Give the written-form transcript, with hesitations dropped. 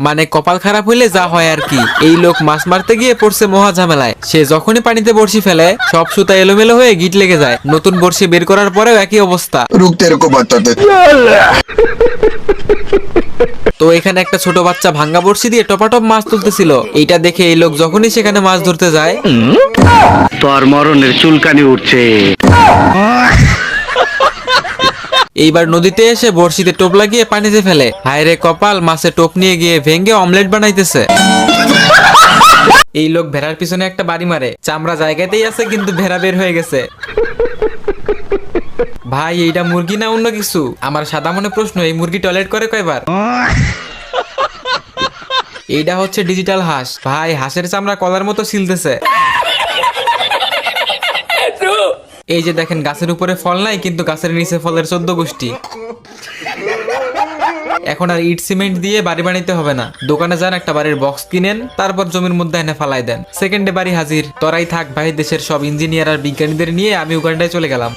মানে কপাল খারাপ হইলে যা হয় আর কি। এই লোক মাছ মারতে গিয়ে পড়ছে মহা ঝামেলায়। সে যখনই পানিতে বড়শি ফেলে সব সুতা এলোমেলো হয়ে গিট লেগে যায়। নতুন বড়শি বের করার পরেও একই অবস্থা। रुक तेरे को बताते। তো এখানে একটা ছোট বাচ্চা ভাঙ্গা বড়শি দিয়ে টপাটপ মাছ তুলতেছিল। এইটা দেখে এই লোক যখনই সেখানে মাছ ধরতে যায়, তোর মরণের চুলকানি উঠছে। এইবার নদীতে এসে বড়শিতে টোপ লাগিয়ে পানিতে ফেলে। হায় রে কপাল, মাছে টোপ নিয়ে গিয়ে ভেঙে অমলেট বানাইতেছে। এই লোক ভেড়ার পিছনে একটা বাড়ি মারে। চামড়া জায়গাতেই আছে কিন্তু ভেড়া বের হয়ে গেছে। ভাই এইটা মুরগি না অন্য কিছু? আমার সাদা মনে প্রশ্ন, এই মুরগি টয়লেট করে কয়বার? এইটা হচ্ছে ডিজিটাল হাঁস। ভাই হাঁসের চামড়া কলার মতো ছিলতেছে। এই যে দেখেন, গাছের উপরে ফল নাই কিন্তু গাছের নিচে ফলের 14 গোষ্ঠী। এখন আর ইট সিমেন্ট দিয়ে বাড়ি বানাইতে হবে না। দোকানে যান, একটা বাড়ির বক্স কিনেন, তারপর জমির মধ্যে এনে ফালাই দেন, সেকেন্ডে বাড়ি হাজির। তরাই থাক ভাই, দেশের সব ইঞ্জিনিয়ার আর বিজ্ঞানীদের নিয়ে আমি উগান্ডায় চলে গেলাম।